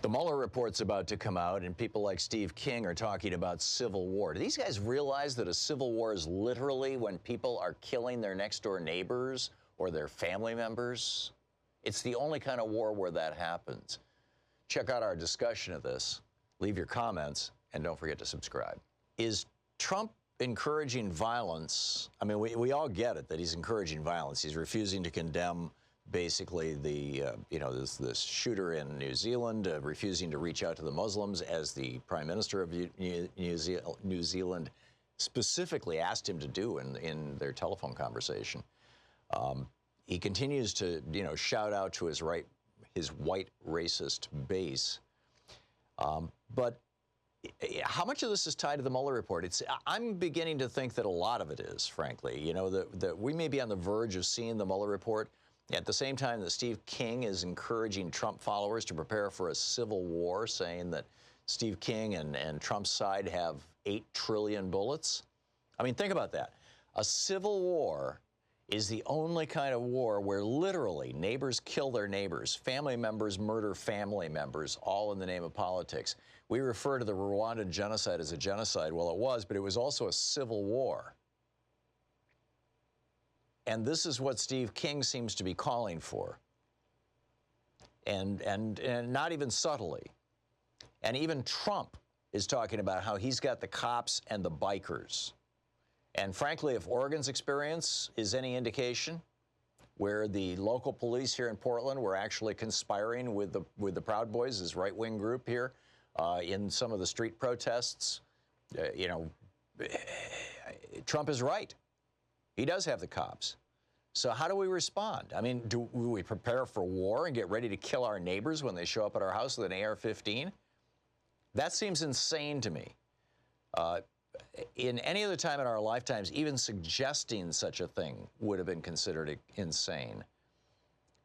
The Mueller Report's about to come out, and people like Steve King are talking about civil war. Do these guys realize that a civil war is literally when people are killing their next-door neighbors or their family members? It's the only kind of war where that happens. Check out our discussion of this. Leave your comments, and don't forget to subscribe. Is Trump encouraging violence? I mean, we all get it that he's encouraging violence. He's refusing to condemn basically the, this shooter in New Zealand, refusing to reach out to the Muslims, as the Prime Minister of New Zealand specifically asked him to do in their telephone conversation. He continues to, shout out to his white racist base. But how much of this is tied to the Mueller report? I'm beginning to think that a lot of it is, frankly. That we may be on the verge of seeing the Mueller report at the same time that Steve King is encouraging Trump followers to prepare for a civil war, saying that Steve King and Trump's side have 8 trillion bullets. I mean, think about that. A civil war is the only kind of war where literally neighbors kill their neighbors, family members murder family members, all in the name of politics. We refer to the Rwandan genocide as a genocide. Well, it was, but it was also a civil war. And this is what Steve King seems to be calling for. And not even subtly. And even Trump is talking about how he's got the cops and the bikers. And frankly, if Oregon's experience is any indication, where the local police here in Portland were actually conspiring with the Proud Boys, this right-wing group here, in some of the street protests, Trump is right. He does have the cops. So how do we respond? I mean, do we prepare for war and get ready to kill our neighbors when they show up at our house with an AR-15? That seems insane to me. In any other time in our lifetimes, even suggesting such a thing would have been considered insane.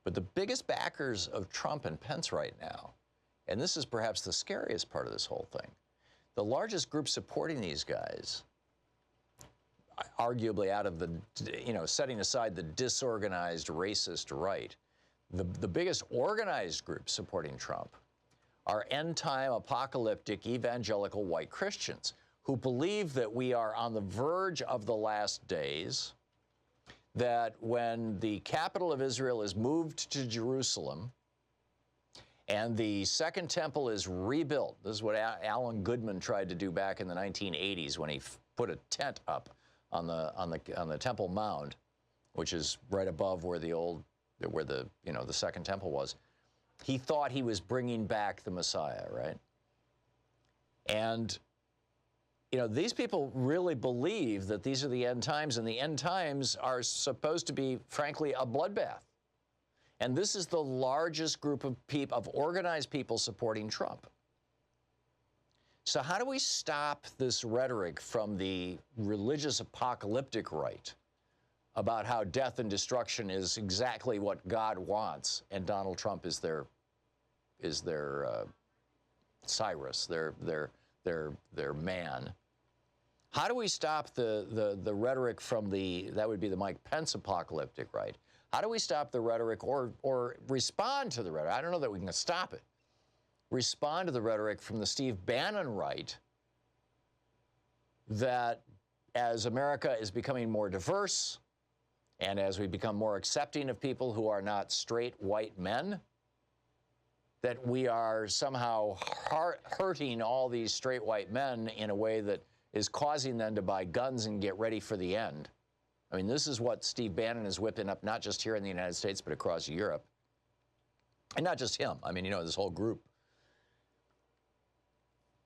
But the biggest backers of Trump and Pence right now, and this is perhaps the scariest part of this whole thing, the largest group supporting these guys, arguably out of the, setting aside the disorganized racist right, the biggest organized group supporting Trump are end-time apocalyptic evangelical white Christians who believe that we are on the verge of the last days, that when the capital of Israel is moved to Jerusalem and the Second Temple is rebuilt. This is what Alan Goodman tried to do back in the 1980s when he put a tent up on the Temple Mound, which is right above where the Second Temple was. He thought he was bringing back the Messiah, right? And these people really believe that these are the end times, and the end times are supposed to be, frankly, a bloodbath. And this is the largest group of organized people supporting Trump. So how do we stop this rhetoric from the religious apocalyptic right about how death and destruction is exactly what God wants, and Donald Trump is their Cyrus, their man? How do we stop the rhetoric from that would be the Mike Pence apocalyptic right? How do we stop the rhetoric or respond to the rhetoric? I don't know that we can stop it. Respond to the rhetoric from the Steve Bannon right that as America is becoming more diverse and as we become more accepting of people who are not straight white men, that we are somehow hurting all these straight white men in a way that is causing them to buy guns and get ready for the end. I mean, this is what Steve Bannon is whipping up, not just here in the United States, but across Europe. And not just him. I mean, this whole group.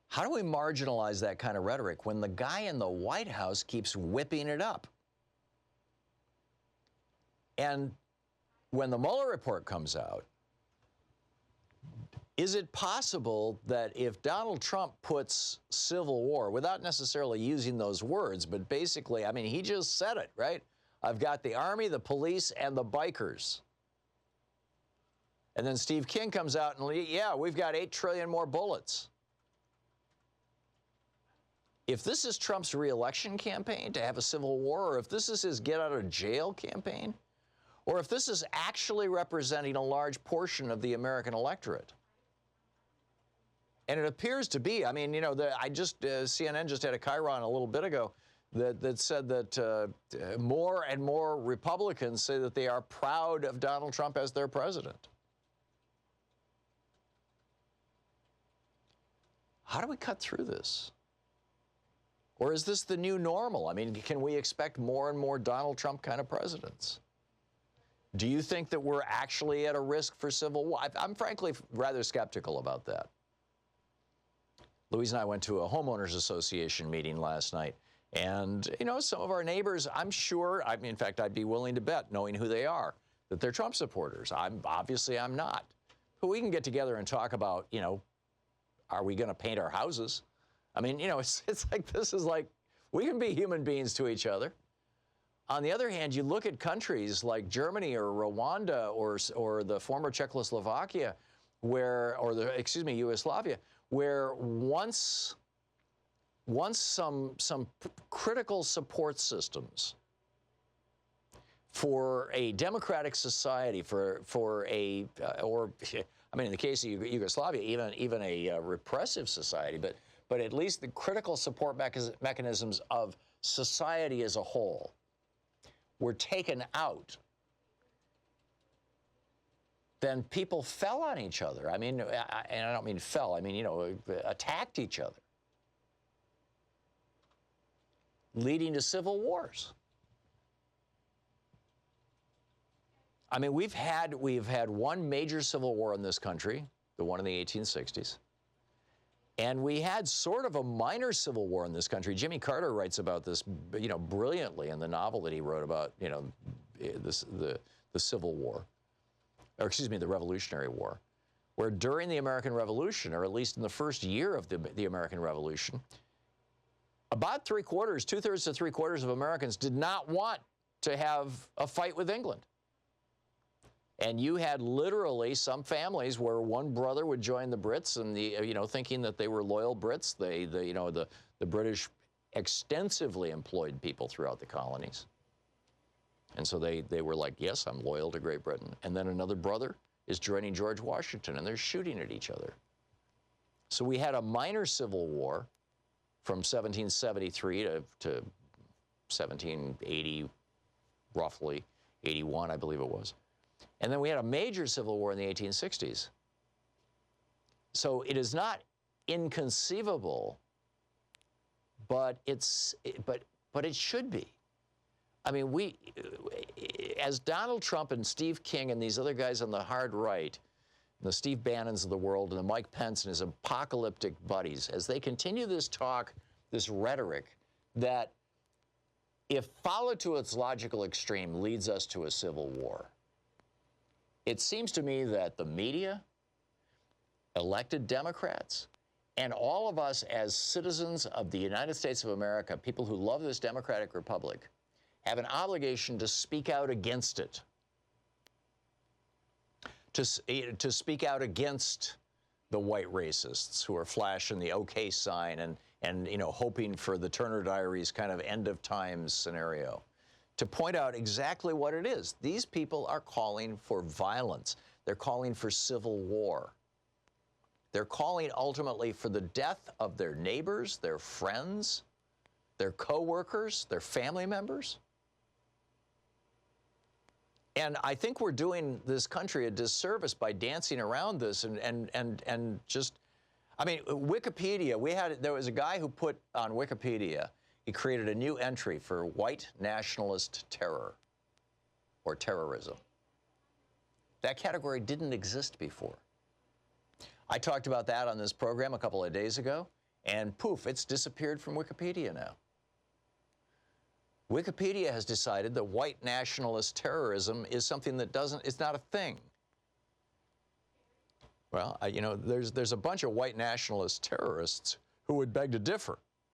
How do we marginalize that kind of rhetoric when the guy in the White House keeps whipping it up? And when the Mueller report comes out, is it possible that if Donald Trump puts civil war, without necessarily using those words, but basically, I mean, he just said it, right? I've got the army, the police, and the bikers. And then Steve King comes out and, yeah, we've got 8 trillion more bullets. If this is Trump's re-election campaign to have a civil war, or if this is his get-out-of-jail campaign, or if this is actually representing a large portion of the American electorate, And it appears to be. I mean, you know, CNN just had a chyron a little bit ago that said that more and more Republicans say that they are proud of Donald Trump as their president. How do we cut through this? Or is this the new normal? I mean, can we expect more and more Donald Trump kind of presidents? Do you think that we're actually at a risk for civil war? I'm frankly rather skeptical about that. Louise and I went to a homeowners association meeting last night. And, you know, some of our neighbors, I'm sure, I mean, in fact, I'd be willing to bet, knowing who they are, that they're Trump supporters. I'm not. But we can get together and talk about, you know, are we going to paint our houses? I mean, you know, it's like, this is like, we can be human beings to each other. On the other hand, you look at countries like Germany or Rwanda or the former Czechoslovakia, Yugoslavia, where once some critical support systems for a democratic society, in the case of Yugoslavia, even a repressive society, but at least the critical support mechanisms of society as a whole were taken out, then people fell on each other. I mean, and I don't mean fell, I mean, you know, attacked each other, leading to civil wars. I mean, we've had one major civil war in this country, the one in the 1860s. And we had sort of a minor civil war in this country. Jimmy Carter writes about this, you know, brilliantly in the novel that he wrote about, you know, the Civil War, or excuse me, the Revolutionary War, where during the American Revolution, or at least in the first year of the American Revolution, about two-thirds to three-quarters of Americans did not want to have a fight with England. And you had literally some families where one brother would join the Brits, and thinking that they were loyal Brits. The British extensively employed people throughout the colonies, and so they were like, yes, I'm loyal to Great Britain. And then another brother is joining George Washington, and they're shooting at each other. So we had a minor civil war from 1773 to 1780, roughly 81, I believe it was. And then we had a major civil war in the 1860s. So it is not inconceivable, but it should be. I mean, as Donald Trump and Steve King and these other guys on the hard right, the Steve Bannons of the world and the Mike Pence and his apocalyptic buddies, as they continue this talk, this rhetoric that, if followed to its logical extreme, leads us to a civil war. It seems to me that the media, elected Democrats, and all of us as citizens of the United States of America, people who love this democratic republic, have an obligation to speak out against it, to speak out against the white racists who are flashing the OK sign and hoping for the Turner Diaries kind of end of times scenario. To point out exactly what it is. These people are calling for violence. They're calling for civil war. They're calling ultimately for the death of their neighbors, their friends, their co-workers, their family members. And I think we're doing this country a disservice by dancing around this and just, I mean, Wikipedia, there was a guy who put on Wikipedia, he created a new entry for white nationalist terror or terrorism. That category didn't exist before. I talked about that on this program a couple of days ago, and poof, it's disappeared from Wikipedia now. Wikipedia has decided that white nationalist terrorism is something that it's not a thing. Well, there's a bunch of white nationalist terrorists who would beg to differ.